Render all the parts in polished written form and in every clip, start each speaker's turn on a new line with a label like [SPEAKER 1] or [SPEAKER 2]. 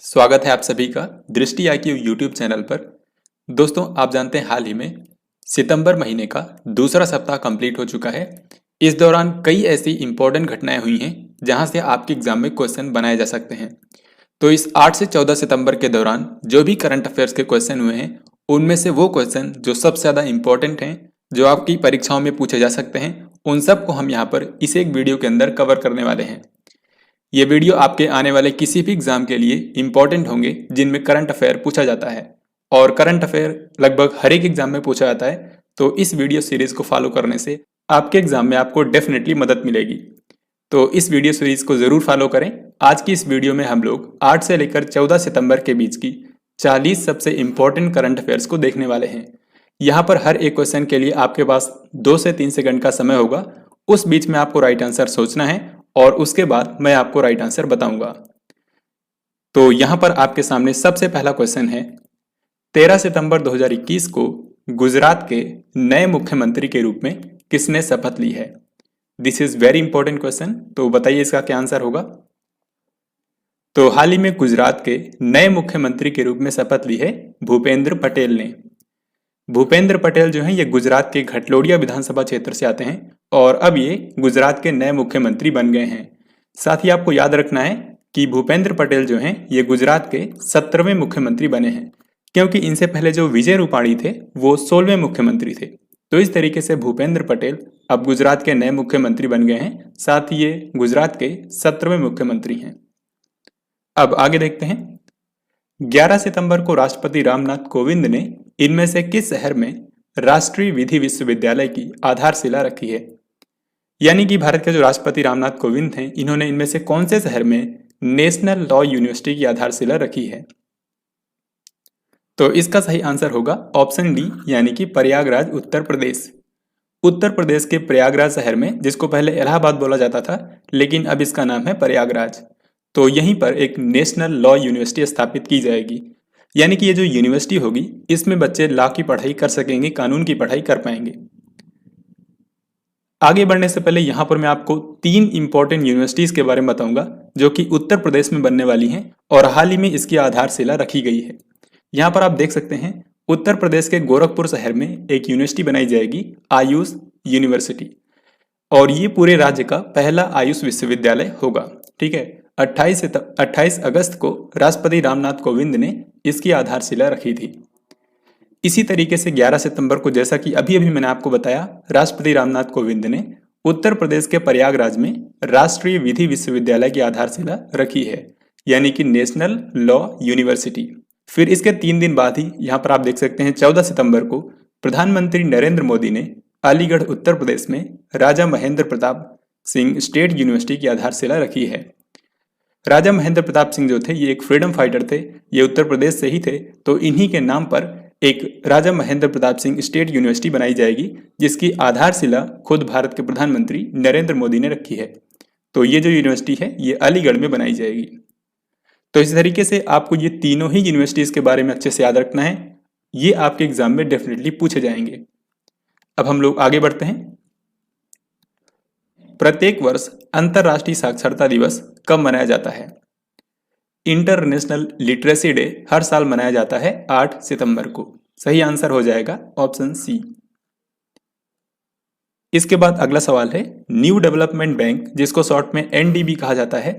[SPEAKER 1] स्वागत है आप सभी का दृष्टि आईक्यू यूट्यूब चैनल पर। दोस्तों, आप जानते हैं हाल ही में सितंबर महीने का दूसरा सप्ताह कंप्लीट हो चुका है। इस दौरान कई ऐसी इंपॉर्टेंट घटनाएं हुई हैं जहां से आपके एग्जाम में क्वेश्चन बनाए जा सकते हैं। तो इस 8 से 14 सितंबर के दौरान जो भी करंट अफेयर्स के क्वेश्चन हुए हैं उनमें से वो क्वेश्चन जो सबसे ज़्यादा इंपॉर्टेंट हैं, जो आपकी परीक्षाओं में पूछे जा सकते हैं, उन सबको हम यहाँ पर इस एक वीडियो के अंदर कवर करने वाले हैं। ये वीडियो आपके आने वाले किसी भी एग्जाम के लिए इंपॉर्टेंट होंगे जिनमें करंट अफेयर पूछा जाता है, और करंट अफेयर लगभग हर एक एग्जाम में पूछा जाता है। तो इस वीडियो सीरीज को फॉलो करने से आपके एग्जाम में आपको डेफिनेटली मदद मिलेगी। तो इस वीडियो सीरीज को जरूर फॉलो करें। आज की इस वीडियो में हम लोग 8 से लेकर 14 सितंबर के बीच की 40 सबसे इंपॉर्टेंट करंट अफेयर्स को देखने वाले हैं। यहाँ पर हर एक क्वेश्चन के लिए आपके पास 2 से 3 सेकंड का समय होगा। उस बीच में आपको राइट आंसर सोचना है और उसके बाद मैं आपको राइट आंसर बताऊंगा। तो यहां पर आपके सामने सबसे पहला क्वेश्चन है, 13 सितंबर 2021 को गुजरात के नए मुख्यमंत्री के रूप में किसने शपथ ली है? This is very important question. तो बताइए इसका क्या आंसर होगा। तो हाल ही में गुजरात के नए मुख्यमंत्री के रूप में शपथ ली है भूपेंद्र पटेल ने। भूपेंद्र पटेल जो हैं ये गुजरात के घटलोडिया विधानसभा क्षेत्र से आते हैं और अब ये गुजरात के नए मुख्यमंत्री बन गए हैं। साथ ही आपको याद रखना है कि भूपेंद्र पटेल जो हैं ये गुजरात के 17वें मुख्यमंत्री बने हैं, क्योंकि इनसे पहले जो विजय रूपाणी थे वो 16वें मुख्यमंत्री थे। तो इस तरीके से भूपेंद्र पटेल अब गुजरात के नए मुख्यमंत्री बन गए हैं। साथ ही ये गुजरात के 17वें मुख्यमंत्री हैं। अब आगे देखते हैं। 11 सितंबर को राष्ट्रपति रामनाथ कोविंद ने इनमें से किस शहर में राष्ट्रीय विधि विश्वविद्यालय की आधारशिला रखी है? यानी कि भारत के जो राष्ट्रपति रामनाथ कोविंद हैं, इन्होंने इनमें से कौन से शहर में नेशनल लॉ यूनिवर्सिटी की आधारशिला रखी है? तो इसका सही आंसर होगा ऑप्शन डी, यानी कि प्रयागराज, उत्तर प्रदेश। उत्तर प्रदेश के प्रयागराज शहर में, जिसको पहले इलाहाबाद बोला जाता था लेकिन अब इसका नाम है प्रयागराज, तो यहीं पर एक नेशनल लॉ यूनिवर्सिटी स्थापित की जाएगी। यानी कि ये जो यूनिवर्सिटी होगी इसमें बच्चे लॉ की पढ़ाई कर सकेंगे, कानून की पढ़ाई कर पाएंगे। आगे बढ़ने से पहले यहाँ पर मैं आपको 3 इंपॉर्टेंट यूनिवर्सिटीज के बारे में बताऊंगा जो कि उत्तर प्रदेश में बनने वाली हैं और हाल ही में इसकी आधारशिला रखी गई है। यहाँ पर आप देख सकते हैं उत्तर प्रदेश के गोरखपुर शहर में एक यूनिवर्सिटी बनाई जाएगी, आयुष यूनिवर्सिटी, और ये पूरे राज्य का पहला आयुष विश्वविद्यालय होगा। ठीक है, 28 अगस्त को राष्ट्रपति रामनाथ कोविंद ने इसकी आधारशिला रखी थी। इसी तरीके से 11 सितंबर को, जैसा कि अभी अभी मैंने आपको बताया, राष्ट्रपति रामनाथ कोविंद ने उत्तर प्रदेश के प्रयागराज में राष्ट्रीय विधि विश्वविद्यालय की आधारशिला रखी है, यानी कि नेशनल लॉ यूनिवर्सिटी। फिर इसके 3 दिन बाद ही यहाँ पर आप देख सकते हैं 14 सितंबर को प्रधानमंत्री नरेंद्र मोदी ने अलीगढ़ उत्तर प्रदेश में राजा महेंद्र प्रताप सिंह स्टेट यूनिवर्सिटी की आधारशिला रखी है। राजा महेंद्र प्रताप सिंह जो थे ये एक फ्रीडम फाइटर थे, ये उत्तर प्रदेश से ही थे, तो इन्हीं के नाम पर एक राजा महेंद्र प्रताप सिंह स्टेट यूनिवर्सिटी बनाई जाएगी जिसकी आधारशिला खुद भारत के प्रधानमंत्री नरेंद्र मोदी ने रखी है। तो ये जो यूनिवर्सिटी है ये अलीगढ़ में बनाई जाएगी। तो इस तरीके से आपको ये तीनों ही यूनिवर्सिटीज के बारे में अच्छे से याद रखना है, ये आपके एग्जाम में डेफिनेटली पूछे जाएंगे। अब हम लोग आगे बढ़ते हैं। प्रत्येक वर्ष अंतर्राष्ट्रीय साक्षरता दिवस कब मनाया जाता है? इंटरनेशनल लिटरेसी डे हर साल मनाया जाता है 8 सितंबर को। सही आंसर हो जाएगा ऑप्शन सी। इसके बाद अगला सवाल है, न्यू डेवलपमेंट बैंक, जिसको शॉर्ट में एनडीबी कहा जाता है,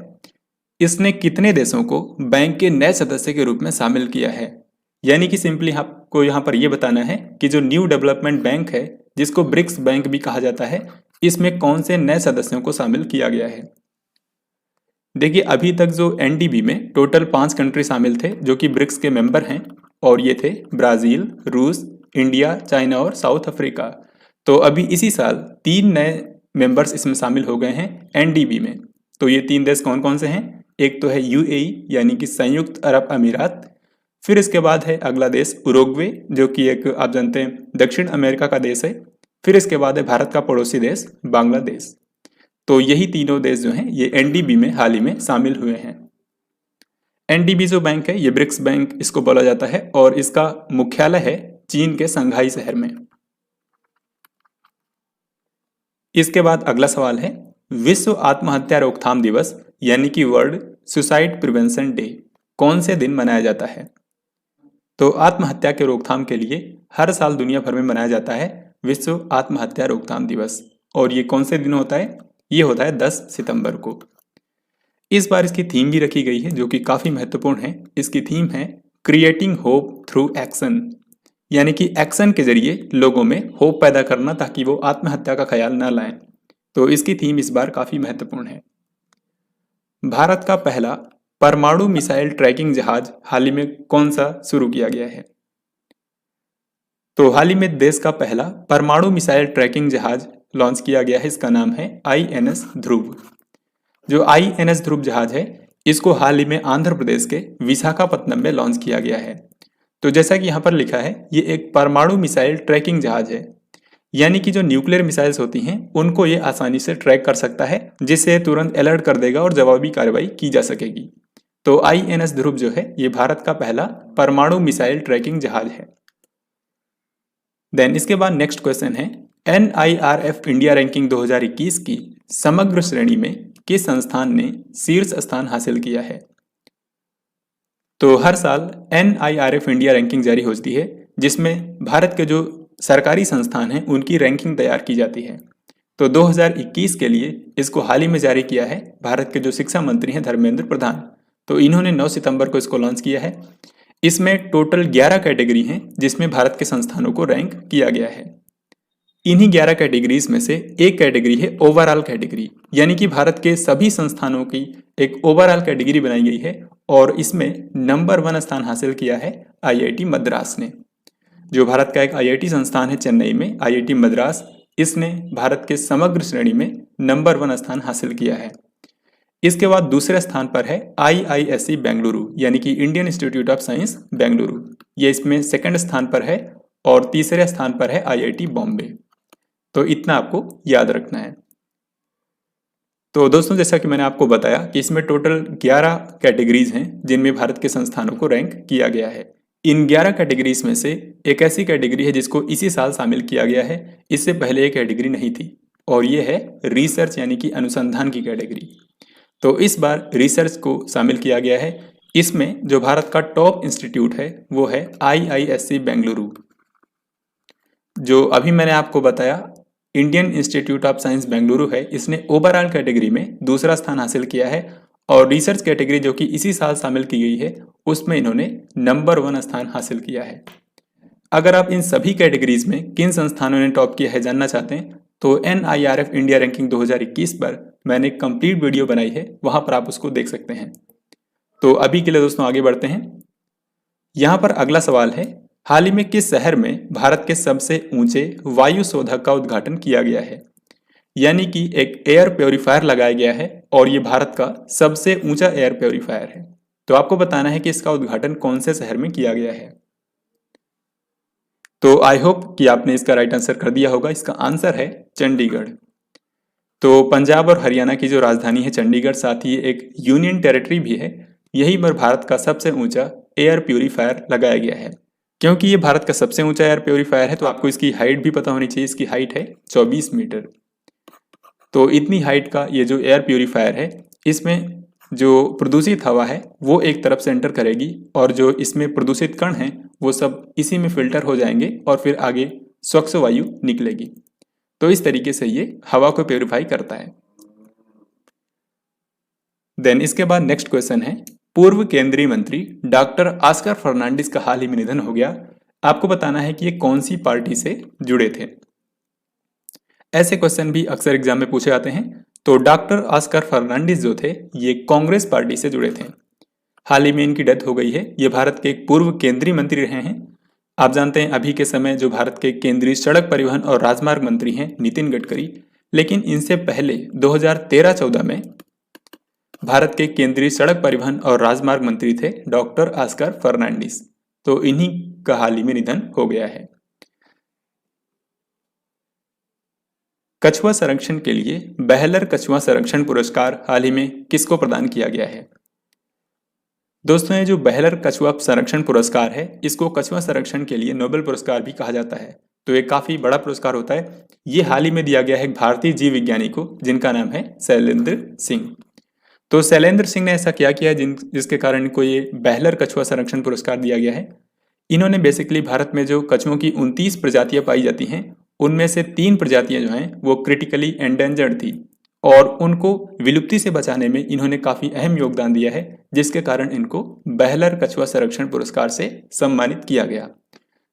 [SPEAKER 1] इसने कितने देशों को बैंक के नए सदस्य के रूप में शामिल किया है? यानी कि सिंपली आपको यहाँ पर यह बताना है कि जो न्यू डेवलपमेंट बैंक है, जिसको ब्रिक्स बैंक भी कहा जाता है, इसमें कौन से नए सदस्यों को शामिल किया गया है? देखिए, अभी तक जो एनडीबी में टोटल 5 कंट्री शामिल थे जो कि ब्रिक्स के मेंबर हैं, और ये थे ब्राजील, रूस, इंडिया, चाइना और साउथ अफ्रीका। तो अभी इसी साल 3 नए मेंबर्स इसमें शामिल हो गए हैं एनडीबी में। तो ये 3 देश कौन कौन से हैं? एक तो है यूएई, यानी कि संयुक्त अरब अमीरात। फिर इसके बाद है अगला देश उरुग्वे, जो कि एक आप जानते हैं दक्षिण अमेरिका का देश है। फिर इसके बाद है भारत का पड़ोसी देश बांग्लादेश। तो यही तीनों देश जो हैं ये एनडीबी में हाल ही में शामिल हुए हैं। एनडीबी जो बैंक है ये ब्रिक्स बैंक इसको बोला जाता है और इसका मुख्यालय है चीन के संघाई शहर में। इसके बाद अगला सवाल है, विश्व आत्महत्या रोकथाम दिवस यानी कि वर्ल्ड सुसाइड प्रिवेंशन डे कौन से दिन मनाया जाता है? तो आत्महत्या के रोकथाम के लिए हर साल दुनिया भर में मनाया जाता है विश्व आत्महत्या रोकथाम दिवस। और ये कौन से दिन होता है? ये होता है 10 सितंबर को। इस बार इसकी थीम भी रखी गई है जो कि काफ़ी महत्वपूर्ण है। इसकी थीम है क्रिएटिंग होप थ्रू एक्शन, यानी कि एक्शन के जरिए लोगों में होप पैदा करना ताकि वो आत्महत्या का ख्याल न लाएं। तो इसकी थीम इस बार काफ़ी महत्वपूर्ण है। भारत का पहला परमाणु मिसाइल ट्रैकिंग जहाज हाल ही में कौन सा शुरू किया गया है? तो हाल ही में देश का पहला परमाणु मिसाइल ट्रैकिंग जहाज लॉन्च किया गया है। इसका नाम है INS ध्रुव। जो INS ध्रुव जहाज है इसको हाल ही में आंध्र प्रदेश के विशाखापत्तनम में लॉन्च किया गया है। तो जैसा कि यहाँ पर लिखा है ये एक परमाणु मिसाइल ट्रैकिंग जहाज है, यानी कि जो न्यूक्लियर मिसाइल्स होती हैं उनको ये आसानी से ट्रैक कर सकता है, जिससे तुरंत अलर्ट कर देगा और जवाबी कार्रवाई की जा सकेगी। तो INS ध्रुव जो है ये भारत का पहला परमाणु मिसाइल ट्रैकिंग जहाज है। देन इसके बाद नेक्स्ट क्वेश्चन है NIRF इंडिया रैंकिंग 2021 की समग्र श्रेणी में किस संस्थान ने शीर्ष स्थान हासिल किया है? तो हर साल NIRF इंडिया रैंकिंग जारी होती है जिसमें भारत के जो सरकारी संस्थान हैं उनकी रैंकिंग तैयार की जाती है। तो 2021 के लिए इसको हाल ही में जारी किया है भारत के जो शिक्षा मंत्री हैं धर्मेंद्र प्रधान। तो इन्होंने 9 सितंबर को इसको लॉन्च किया है। इसमें टोटल 11 कैटेगरी हैं जिसमें भारत के संस्थानों को रैंक किया गया है। इन्हीं 11 कैटेगरीज में से एक कैटेगरी है ओवरऑल कैटेगरी, यानी कि भारत के सभी संस्थानों की एक ओवरऑल कैटेगरी बनाई गई है और इसमें नंबर 1 स्थान हासिल किया है IIT मद्रास ने। जो भारत का एक IIT संस्थान है चेन्नई में, IIT मद्रास, इसने भारत के समग्र श्रेणी में नंबर 1 स्थान हासिल किया है। इसके बाद दूसरे स्थान पर है IISc बेंगलुरु, यानी कि Indian institute of science Bengaluru, ये इसमें सेकंड स्थान पर है। और तीसरे स्थान पर है IIT बॉम्बे। तो इतना आपको याद रखना है। तो दोस्तों जैसा कि मैंने आपको बताया कि इसमें टोटल 11 कैटेगरीज हैं जिनमें भारत के संस्थानों को रैंक किया गया है। इन 11 कैटेगरीज में से एक ऐसी कैटेगरी है जिसको इसी साल शामिल किया गया है, इससे पहले ये कैटेगरी नहीं थी, और ये है रिसर्च यानी कि अनुसंधान की कैटेगरी। तो इस बार रिसर्च को शामिल किया गया है। इसमें जो भारत का टॉप इंस्टीट्यूट है वो है IISc बेंगलुरु। जो अभी मैंने आपको बताया Indian institute of science Bengaluru है, इसने ओवरऑल कैटेगरी में दूसरा स्थान हासिल किया है। और रिसर्च कैटेगरी जो कि इसी साल शामिल की गई है उसमें इन्होंने नंबर 1 स्थान हासिल किया है। अगर आप इन सभी कैटेगरीज में किन संस्थानों ने टॉप किया है जानना चाहते हैं तो NIRF इंडिया रैंकिंग 2021 पर मैंने एक कंप्लीट वीडियो बनाई है, वहां पर आप उसको देख सकते हैं। तो अभी के लिए दोस्तों आगे बढ़ते हैं। यहां पर अगला सवाल है, हाल ही में किस शहर में भारत के सबसे ऊंचे वायु शोधक का उद्घाटन किया गया है? यानी कि एक एयर प्योरीफायर लगाया गया है और ये भारत का सबसे ऊंचा एयर प्योरीफायर है। तो आपको बताना है कि इसका उद्घाटन कौन से शहर में किया गया है। तो आई होप कि आपने इसका राइट आंसर कर दिया होगा। इसका आंसर है चंडीगढ़। तो पंजाब और हरियाणा की जो राजधानी है चंडीगढ़, साथ ही एक यूनियन टेरिटरी भी है, यही पर भारत का सबसे ऊंचा एयर प्योरीफायर लगाया गया है। क्योंकि ये भारत का सबसे ऊंचा एयर प्योरीफायर है तो आपको इसकी हाइट भी पता होनी चाहिए। इसकी हाइट है 24 मीटर। तो इतनी हाइट का ये जो एयर प्योरीफायर है इसमें जो प्रदूषित हवा है वो एक तरफ से एंटर करेगी और जो इसमें प्रदूषित कण हैं वो सब इसी में फिल्टर हो जाएंगे और फिर आगे स्वच्छ वायु निकलेगी। तो इस तरीके से ये हवा को प्योरीफाई करता है। देन इसके बाद नेक्स्ट क्वेश्चन है, पूर्व केंद्रीय मंत्री डॉक्टर ऑस्कर फर्नांडिस का हाल ही में निधन हो गया। आपको बताना है कि ये कौन सी पार्टी से जुड़े थे। ऐसे क्वेश्चन भी अक्सर एग्जाम में पूछे जाते हैं। तो डॉक्टर ऑस्कर फर्नांडिस जो थे ये कांग्रेस पार्टी से जुड़े थे। हाल ही में इनकी डेथ हो गई है। ये भारत के एक पूर्व केंद्रीय मंत्री रहे हैं। आप जानते हैं अभी के समय जो भारत के केंद्रीय सड़क परिवहन और राजमार्ग मंत्री हैं नितिन गडकरी, लेकिन इनसे पहले 2013-14 में भारत के केंद्रीय सड़क परिवहन और राजमार्ग मंत्री थे डॉक्टर ऑस्कर फर्नांडिस। तो इन्हीं का हाल ही में निधन हो गया है। कछुआ संरक्षण के लिए बेहलर कछुआ संरक्षण पुरस्कार हाल ही में किसको प्रदान किया गया है? दोस्तों ये जो बेहलर कछुआ संरक्षण पुरस्कार है इसको कछुआ संरक्षण के लिए नोबेल पुरस्कार भी कहा जाता है। तो ये काफी बड़ा पुरस्कार होता है। ये हाल ही में दिया गया है एक भारतीय जीव विज्ञानी को जिनका नाम है शैलेंद्र सिंह। तो शैलेंद्र सिंह ने ऐसा क्या किया जिसके कारण इनको ये बेहलर कछुआ संरक्षण पुरस्कार दिया गया है। इन्होंने बेसिकली भारत में जो कछुओं की 29 प्रजातियां पाई जाती हैं उनमें से 3 प्रजातियां जो हैं वो क्रिटिकली एंडेंजर्ड थी और उनको विलुप्ति से बचाने में इन्होंने काफी अहम योगदान दिया है, जिसके कारण इनको बेहलर कछुआ संरक्षण पुरस्कार से सम्मानित किया गया।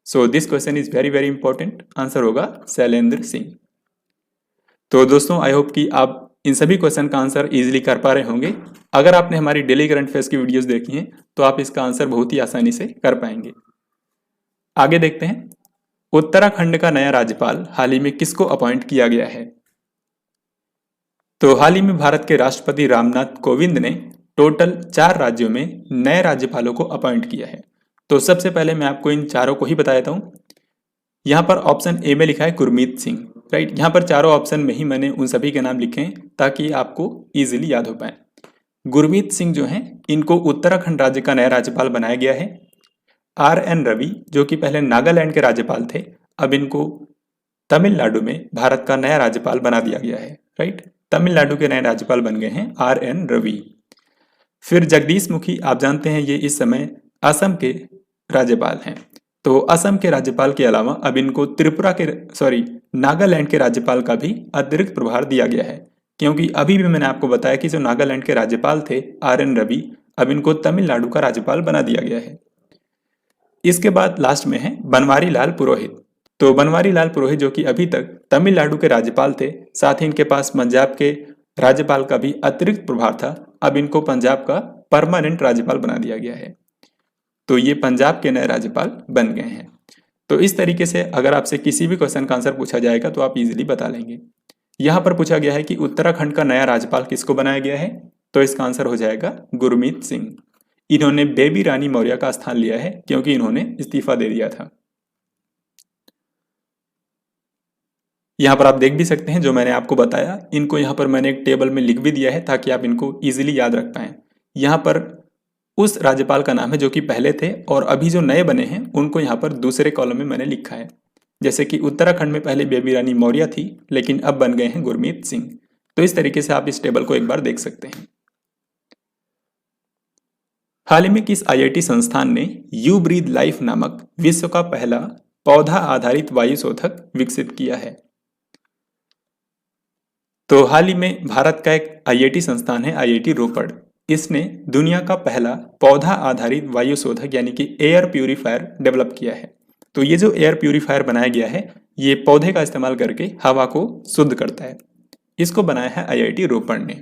[SPEAKER 1] So this question is very very important. Answer होगा शैलेंद्र सिंह। तो दोस्तों आई होप कि आप इन सभी क्वेश्चन का आंसर इजीली कर पा रहे होंगे। अगर आपने हमारी डेली करंट अफेयर्स की वीडियोस देखी हैं तो आप इसका आंसर बहुत ही आसानी से कर पाएंगे। आगे देखते हैं, उत्तराखंड का नया राज्यपाल हाल ही में किसको अपॉइंट किया गया है। तो हाल ही में भारत के राष्ट्रपति रामनाथ कोविंद ने टोटल 4 राज्यों में नए राज्यपालों को अपॉइंट किया है। तो सबसे पहले मैं आपको इन चारों को ही बता देता हूं। यहां पर ऑप्शन ए में लिखा है गुरमीत सिंह, राइट। यहाँ पर चारों ऑप्शन में ही मैंने उन सभी के नाम लिखे हैं ताकि आपको इजीली याद हो पाए। गुरमीत सिंह जो हैं इनको उत्तराखंड राज्य का नया राज्यपाल बनाया गया है। RN रवि जो कि पहले नागालैंड के राज्यपाल थे, अब इनको तमिलनाडु में भारत का नया राज्यपाल बना दिया गया है, राइट। तमिलनाडु के नए राज्यपाल बन गए हैं RN रवि। फिर जगदीश मुखी, आप जानते हैं ये इस समय असम के राज्यपाल हैं। तो असम के राज्यपाल के अलावा अब इनको नागालैंड के राज्यपाल का भी अतिरिक्त प्रभार दिया गया है, क्योंकि अभी भी मैंने आपको बताया कि जो नागालैंड के राज्यपाल थे RN रवि, अब इनको तमिलनाडु का राज्यपाल बना दिया गया है। इसके बाद लास्ट में है बनवारी लाल पुरोहित। तो बनवारी लाल पुरोहित जो कि अभी तक तमिलनाडु के राज्यपाल थे, साथ ही इनके पास पंजाब के राज्यपाल का भी अतिरिक्त प्रभार था, अब इनको पंजाब का परमानेंट राज्यपाल बना दिया गया है। तो ये पंजाब के नए राज्यपाल बन गए हैं। तो इस तरीके से अगर आपसे किसी भी क्वेश्चन का आंसर पूछा जाएगा तो आप इजीली बता लेंगे। यहां पर पूछा गया है कि उत्तराखंड का नया राज्यपाल किसको बनाया गया है, तो इसका आंसर हो जाएगा गुरमीत सिंह। इन्होंने बेबी रानी मौर्य का स्थान लिया है क्योंकि इन्होंने इस्तीफा दे दिया था। यहां पर आप देख भी सकते हैं जो मैंने आपको बताया, इनको यहां पर मैंने एक टेबल में लिख भी दिया है ताकि आप इनको इजीली याद रख पाएं। यहां पर उस राज्यपाल का नाम है जो कि पहले थे और अभी जो नए बने हैं उनको यहाँ पर दूसरे कॉलम में मैंने लिखा है। जैसे कि उत्तराखंड में पहले बेबी रानी मौर्य थी लेकिन अब बन गए हैं गुरमीत सिंह। तो इस तरीके से आप इस टेबल को एक बार देख सकते हैं। हाल ही में किस IIT संस्थान ने यू ब्रीद लाइफ नामक विश्व का पहला पौधा आधारित वायु शोधक विकसित किया है। तो हाल ही में भारत का एक IIT संस्थान है IIT रोपड़, इसने दुनिया का पहला पौधा आधारित वायु शोधक यानी कि एयर प्यूरीफायर डेवलप किया है। तो ये जो एयर प्यूरीफायर बनाया गया है ये पौधे का इस्तेमाल करके हवा को शुद्ध करता है। इसको बनाया है IIT रोपड़ ने।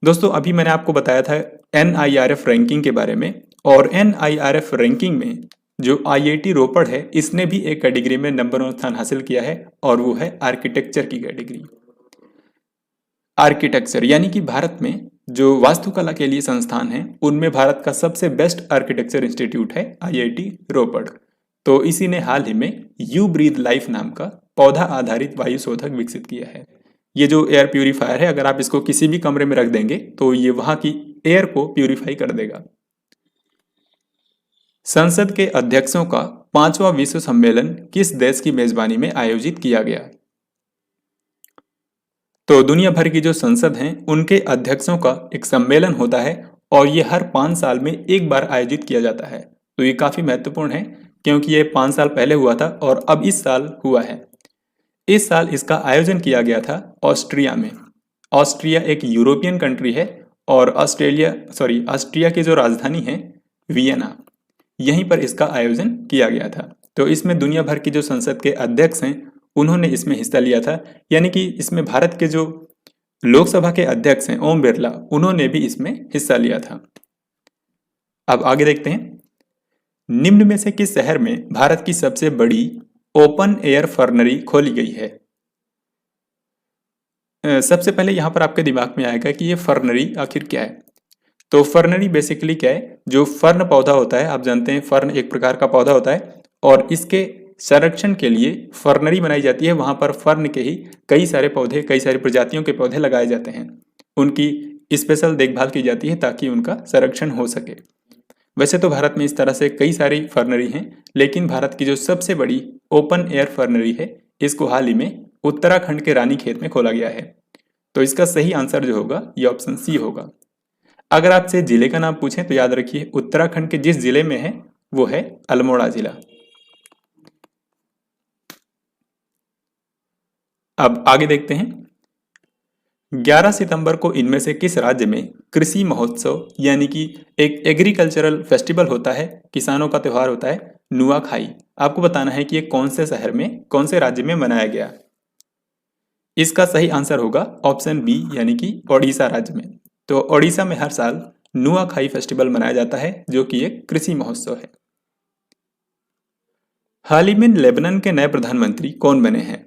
[SPEAKER 1] दोस्तों अभी मैंने आपको बताया था NIRF रैंकिंग के बारे में, और NIRF रैंकिंग में जो IIT रोपड़ है इसने भी एक कैटेगरी में नंबर 1 स्थान हासिल किया है और वो है आर्किटेक्चर की कैटेगरी। आर्किटेक्चर यानी कि भारत में जो वास्तुकला के लिए संस्थान है उनमें भारत का सबसे बेस्ट आर्किटेक्चर इंस्टीट्यूट है IIT रोपड़। तो इसी ने हाल ही में यू ब्रीद लाइफ नाम का पौधा आधारित वायु शोधक विकसित किया है। ये जो एयर प्यूरीफायर है अगर आप इसको किसी भी कमरे में रख देंगे तो ये वहां की एयर को प्यूरीफाई कर देगा। संसद के अध्यक्षों का 5वां विश्व सम्मेलन किस देश की मेजबानी में आयोजित किया गया। तो दुनिया भर की जो संसद हैं उनके अध्यक्षों का एक सम्मेलन होता है और ये हर 5 साल में एक बार आयोजित किया जाता है। तो ये काफी महत्वपूर्ण है क्योंकि ये 5 साल पहले हुआ था और अब इस साल हुआ है। इस साल इसका आयोजन किया गया था ऑस्ट्रिया में। ऑस्ट्रिया एक यूरोपियन कंट्री है और ऑस्ट्रिया की जो राजधानी है वियना, यहीं पर इसका आयोजन किया गया था। तो इसमें दुनिया भर की जो संसद के अध्यक्ष हैं उन्होंने इसमें हिस्सा लिया था, यानी कि इसमें भारत के जो लोकसभा के अध्यक्ष हैं ओम बिरला, उन्होंने भी इसमें हिस्सा लिया था। अब आगे देखते हैं, निम्न में से किस शहर में भारत की सबसे बड़ी ओपन एयर फर्नरी खोली गई है। सबसे पहले यहां पर आपके दिमाग में आएगा कि ये फर्नरी आखिर क्या है। तो फर्नरी बेसिकली क्या है, जो फर्न पौधा होता है, आप जानते हैं फर्न एक प्रकार का पौधा होता है और इसके संरक्षण के लिए फर्नरी बनाई जाती है। वहां पर फर्न के ही कई सारे पौधे, कई सारी प्रजातियों के पौधे लगाए जाते हैं, उनकी स्पेशल देखभाल की जाती है ताकि उनका संरक्षण हो सके। वैसे तो भारत में इस तरह से कई सारी फर्नरी हैं, लेकिन भारत की जो सबसे बड़ी ओपन एयर फर्नरी है इसको हाल ही में उत्तराखंड के रानीखेत में खोला गया है। तो इसका सही आंसर जो होगा ये ऑप्शन सी होगा। अगर आपसे जिले का नाम पूछें तो याद रखिए उत्तराखंड के जिस जिले में है वो है अल्मोड़ा जिला। अब आगे देखते हैं। 11 सितंबर को इनमें से किस राज्य में कृषि महोत्सव यानी कि एक एग्रीकल्चरल फेस्टिवल होता है, किसानों का त्यौहार होता है नुआखाई। आपको बताना है कि ये कौन से शहर में, कौन से राज्य में मनाया गया। इसका सही आंसर होगा ऑप्शन बी यानी कि ओडिशा राज्य में। तो ओडिशा में हर साल नुआखाई फेस्टिवल मनाया जाता है जो कि एक कृषि महोत्सव है। हाल ही में लेबनान के नए प्रधानमंत्री कौन बने हैं?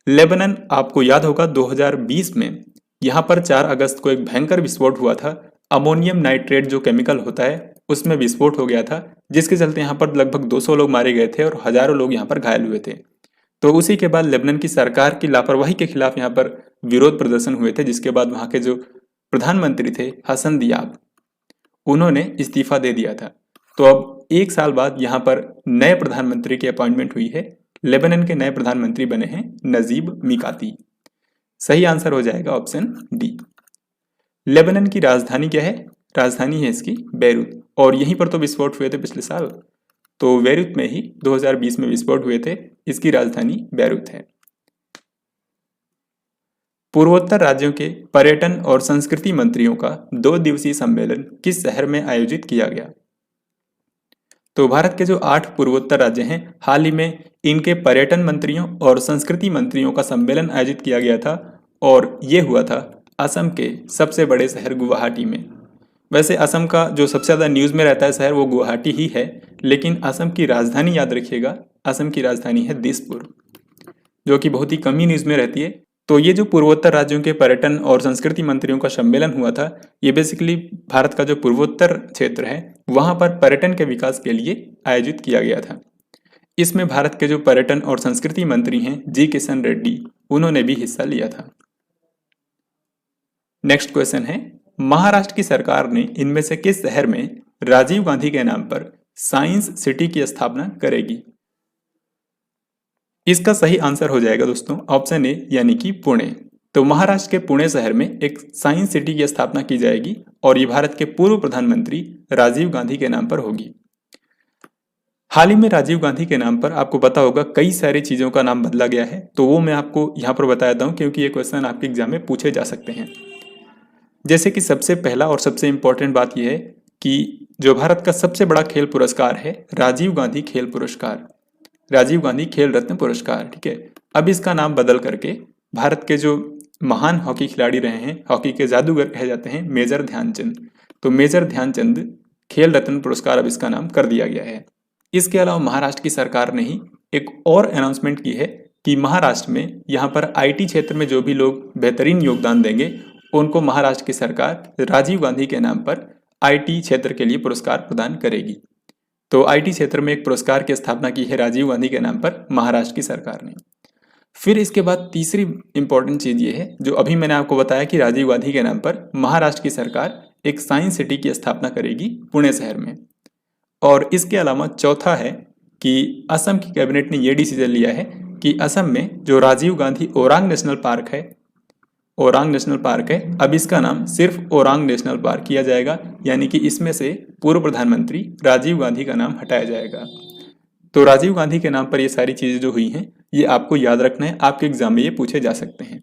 [SPEAKER 1] लेबनान, आपको याद होगा 2020 में यहां पर 4 अगस्त को एक भयंकर विस्फोट हुआ था। अमोनियम नाइट्रेट जो केमिकल होता है उसमें विस्फोट हो गया था, जिसके चलते यहां पर लगभग 200 लोग मारे गए थे और हजारों लोग यहां पर घायल हुए थे। तो उसी के बाद लेबनान की सरकार की लापरवाही के खिलाफ यहाँ पर विरोध प्रदर्शन हुए थे, जिसके बाद वहां के जो प्रधानमंत्री थे हसन दियाब, उन्होंने इस्तीफा दे दिया था। तो अब 1 साल बाद यहाँ पर नए प्रधानमंत्री की अपॉइंटमेंट हुई है। लेबनान के नए प्रधानमंत्री बने हैं नजीब मिकाती। सही आंसर हो जाएगा ऑप्शन डी। लेबनान की राजधानी क्या है? राजधानी है इसकी बेरूत, और यहीं पर तो विस्फोट हुए थे पिछले साल। तो बेरूत में ही 2020 में विस्फोट हुए थे। इसकी राजधानी बेरूत है। पूर्वोत्तर राज्यों के पर्यटन और संस्कृति मंत्रियों का 2 दिवसीय सम्मेलन किस शहर में आयोजित किया गया? तो भारत के जो 8 पूर्वोत्तर राज्य हैं, हाल ही में इनके पर्यटन मंत्रियों और संस्कृति मंत्रियों का सम्मेलन आयोजित किया गया था, और ये हुआ था असम के सबसे बड़े शहर गुवाहाटी में। वैसे असम का जो सबसे ज़्यादा न्यूज़ में रहता है शहर वो गुवाहाटी ही है, लेकिन असम की राजधानी याद रखिएगा, असम की राजधानी है दिसपुर, जो कि बहुत ही कम ही न्यूज़ में रहती है। तो ये जो पूर्वोत्तर राज्यों के पर्यटन और संस्कृति मंत्रियों का सम्मेलन हुआ था, ये बेसिकली भारत का जो पूर्वोत्तर क्षेत्र है वहाँ पर पर्यटन के विकास के लिए आयोजित किया गया था। इसमें भारत के जो पर्यटन और संस्कृति मंत्री हैं जी किशन रेड्डी, उन्होंने भी हिस्सा लिया था। नेक्स्ट क्वेश्चन है, महाराष्ट्र की सरकार ने इनमें से किस शहर में राजीव गांधी के नाम पर साइंस सिटी की स्थापना करेगी? इसका सही आंसर हो जाएगा दोस्तों ऑप्शन ए यानी कि पुणे। तो महाराष्ट्र के पुणे शहर में एक साइंस सिटी की स्थापना की जाएगी, और ये भारत के पूर्व प्रधानमंत्री राजीव गांधी के नाम पर होगी। हाल ही में राजीव गांधी के नाम पर आपको पता होगा कई सारी चीजों का नाम बदला गया है, तो वो मैं आपको यहाँ पर बता देता हूँ क्योंकि ये क्वेश्चन आपके एग्जाम में पूछे जा सकते हैं। जैसे कि सबसे पहला और सबसे इंपॉर्टेंट बात यह है कि जो भारत का सबसे बड़ा खेल पुरस्कार है राजीव गांधी खेल पुरस्कार, राजीव गांधी खेल रत्न पुरस्कार, ठीक है, अब इसका नाम बदल करके भारत के जो महान हॉकी खिलाड़ी रहे हैं, हॉकी के जादूगर कहे जाते हैं मेजर ध्यानचंद, तो मेजर ध्यानचंद खेल रत्न पुरस्कार अब इसका नाम कर दिया गया है। इसके अलावा महाराष्ट्र की सरकार ने ही एक और अनाउंसमेंट की है कि महाराष्ट्र में यहाँ पर आईटी क्षेत्र में जो भी लोग बेहतरीन योगदान देंगे उनको महाराष्ट्र की सरकार राजीव गांधी के नाम पर आईटी क्षेत्र के लिए पुरस्कार प्रदान करेगी। तो आईटी क्षेत्र में एक पुरस्कार की स्थापना की है राजीव गांधी के नाम पर महाराष्ट्र की सरकार ने। फिर इसके बाद तीसरी इंपॉर्टेंट चीज ये है जो अभी मैंने आपको बताया कि राजीव गांधी के नाम पर महाराष्ट्र की सरकार एक साइंस सिटी की स्थापना करेगी पुणे शहर में। और इसके अलावा चौथा है कि असम की कैबिनेट ने यह डिसीजन लिया है कि असम में जो राजीव गांधी ओरांग नेशनल पार्क है, ओरांग नेशनल पार्क है, अब इसका नाम सिर्फ ओरांग नेशनल पार्क किया जाएगा, यानी कि इसमें से पूर्व प्रधानमंत्री राजीव गांधी का नाम हटाया जाएगा। तो राजीव गांधी के नाम पर ये सारी चीजें जो हुई हैं ये आपको याद रखना है, आपके एग्जाम में ये पूछे जा सकते हैं।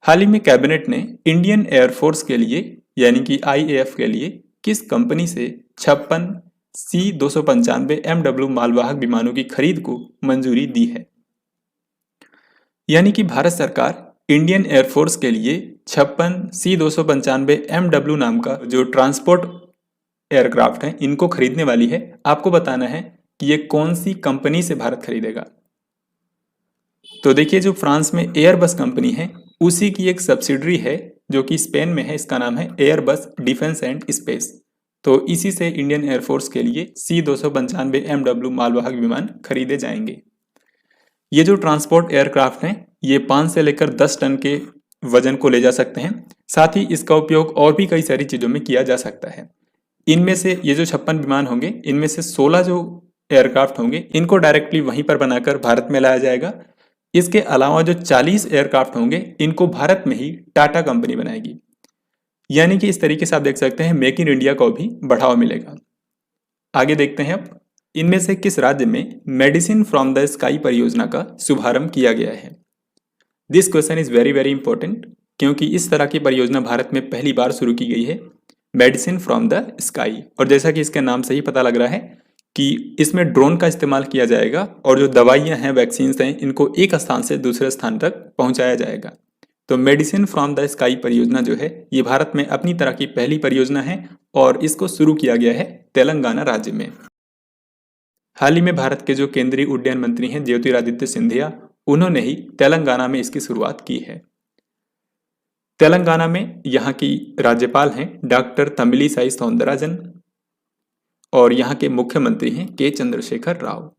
[SPEAKER 1] हाल ही में कैबिनेट ने इंडियन एयरफोर्स के लिए यानी कि आईएएफ के लिए किस कंपनी से 56 C-295 MW मालवाहक विमानों की खरीद को मंजूरी दी है? यानी कि भारत सरकार इंडियन एयरफोर्स के लिए 56 C-295 MW नाम का जो ट्रांसपोर्ट एयरक्राफ्ट है इनको खरीदने वाली है। आपको बताना है कि ये कौन सी कंपनी से भारत खरीदेगा। तो देखिए जो फ्रांस में एयरबस कंपनी है उसी की एक सब्सिडरी है जो कि स्पेन में है, इसका नाम है एयरबस डिफेंस एंड स्पेस। तो इसी से इंडियन एयरफोर्स के लिए C-295 MW मालवाहक विमान खरीदे जाएंगे। ये जो ट्रांसपोर्ट एयरक्राफ्ट हैं ये 5 से लेकर 10 टन के वजन को ले जा सकते हैं। साथ ही इसका उपयोग और भी कई सारी चीज़ों में किया जा सकता है। इनमें से ये जो 56 विमान होंगे इनमें से 16 जो एयरक्राफ्ट होंगे इनको डायरेक्टली वहीं पर बनाकर भारत में लाया जाएगा, इसके अलावा जो 40 एयरक्राफ्ट होंगे इनको भारत में ही टाटा कंपनी बनाएगी। यानी कि इस तरीके से आप देख सकते हैं मेक इन इंडिया को भी बढ़ावा मिलेगा। आगे देखते हैं अब इनमें से किस राज्य में मेडिसिन फ्रॉम द स्काई परियोजना का शुभारंभ किया गया है। This question is very very important, क्योंकि इस तरह की परियोजना भारत में पहली बार शुरू की गई है, मेडिसिन फ्रॉम द स्काई। और जैसा कि इसके नाम से ही पता लग रहा है कि इसमें ड्रोन का इस्तेमाल किया जाएगा और जो दवाइयां हैं, वैक्सीन हैं, इनको एक स्थान से दूसरे स्थान तक पहुंचाया जाएगा। तो मेडिसिन फ्रॉम द स्काई परियोजना जो है ये भारत में अपनी तरह की पहली परियोजना है और इसको शुरू किया गया है तेलंगाना राज्य में। हाल ही में भारत के जो केंद्रीय उड्डयन मंत्री हैं ज्योतिरादित्य सिंधिया, उन्होंने ही तेलंगाना में इसकी शुरुआत की है। तेलंगाना में यहाँ की राज्यपाल हैं डॉक्टर तमिलिसाई सौंदरराजन और यहाँ के मुख्यमंत्री हैं के चंद्रशेखर राव।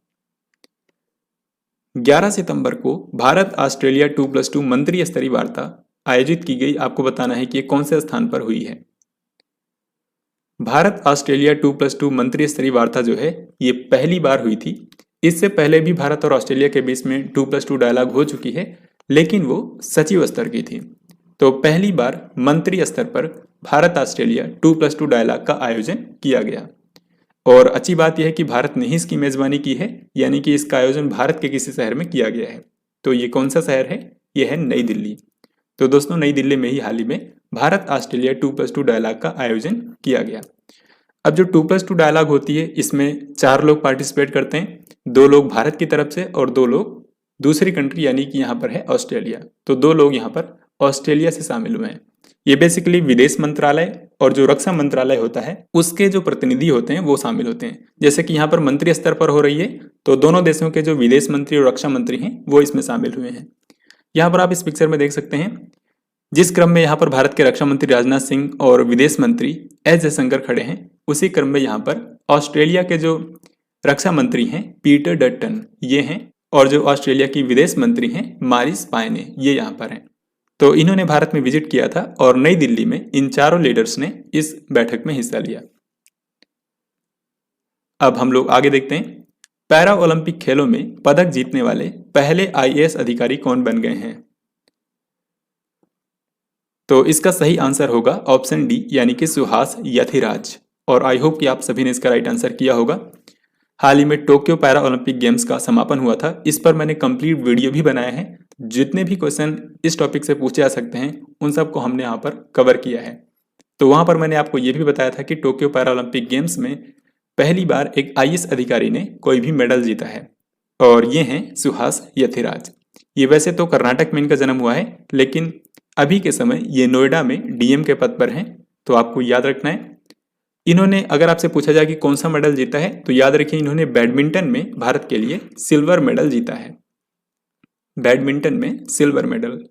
[SPEAKER 1] 11 सितंबर को भारत ऑस्ट्रेलिया 2+2 मंत्री स्तरीय वार्ता आयोजित की गई। आपको बताना है कि ये कौन से स्थान पर हुई है। भारत ऑस्ट्रेलिया 2+2 मंत्री स्तरीय वार्ता जो है ये पहली बार हुई थी। इससे पहले भी भारत और ऑस्ट्रेलिया के बीच में 2+2 डायलॉग हो चुकी है, लेकिन वो सचिव स्तर की थी। तो पहली बार मंत्री स्तर पर भारत ऑस्ट्रेलिया 2+2 डायलॉग का आयोजन किया गया। और अच्छी बात यह है कि भारत ने ही इसकी मेजबानी की है, यानी कि इसका आयोजन भारत के किसी शहर में किया गया है। तो ये कौन सा शहर है? यह है नई दिल्ली। तो दोस्तों नई दिल्ली में ही हाल ही में भारत ऑस्ट्रेलिया 2+2 डायलॉग का आयोजन किया गया। अब जो 2+2 डायलॉग होती है इसमें 4 लोग पार्टिसिपेट करते हैं, 2 लोग भारत की तरफ से और 2 लोग दूसरी कंट्री यानी कि यहाँ पर है ऑस्ट्रेलिया। तो 2 लोग यहाँ पर ऑस्ट्रेलिया से शामिल हुए हैं। ये बेसिकली विदेश मंत्रालय और जो रक्षा मंत्रालय होता है उसके जो प्रतिनिधि होते हैं वो शामिल होते हैं। जैसे कि यहाँ पर मंत्री स्तर पर हो रही है तो दोनों देशों के जो विदेश मंत्री और रक्षा मंत्री हैं वो इसमें शामिल हुए हैं। यहाँ पर आप इस पिक्चर में देख सकते हैं जिस क्रम में यहाँ पर भारत के रक्षा मंत्री राजनाथ सिंह और विदेश मंत्री एस जयशंकर खड़े हैं, उसी क्रम में यहाँ पर ऑस्ट्रेलिया के जो रक्षा मंत्री हैं पीटर डटन ये हैं और जो ऑस्ट्रेलिया की विदेश मंत्री हैं मारिस पायने ये यहाँ पर हैं। तो इन्होंने भारत में विजिट किया था और नई दिल्ली में इन चारों लीडर्स ने इस बैठक में हिस्सा लिया। अब हम लोग आगे देखते हैं पैरा ओलंपिक खेलों में पदक जीतने वाले पहले आईएएस अधिकारी कौन बन गए हैं। तो इसका सही आंसर होगा ऑप्शन डी यानी कि सुहास यथिराज। और आई होप कि आप सभी ने इसका राइट आंसर किया होगा। हाल ही में टोक्यो पैरा ओलंपिक गेम्स का समापन हुआ था, इस पर मैंने कंप्लीट वीडियो भी बनाया है। जितने भी क्वेश्चन इस टॉपिक से पूछे जा सकते हैं उन सबको हमने यहाँ पर कवर किया है। तो वहाँ पर मैंने आपको ये भी बताया था कि टोक्यो पैरा ओलंपिक गेम्स में पहली बार एक आईएएस अधिकारी ने कोई भी मेडल जीता है और ये हैं सुहास यथिराज। ये वैसे तो कर्नाटक में इनका जन्म हुआ है, लेकिन अभी के समय ये नोएडा में डीएम के पद पर हैं। तो आपको याद रखना है इन्होंने, अगर आपसे पूछा जाए कि कौन सा मेडल जीता है तो याद रखिए इन्होंने बैडमिंटन में भारत के लिए सिल्वर मेडल जीता है। बैडमिंटन में सिल्वर मेडल।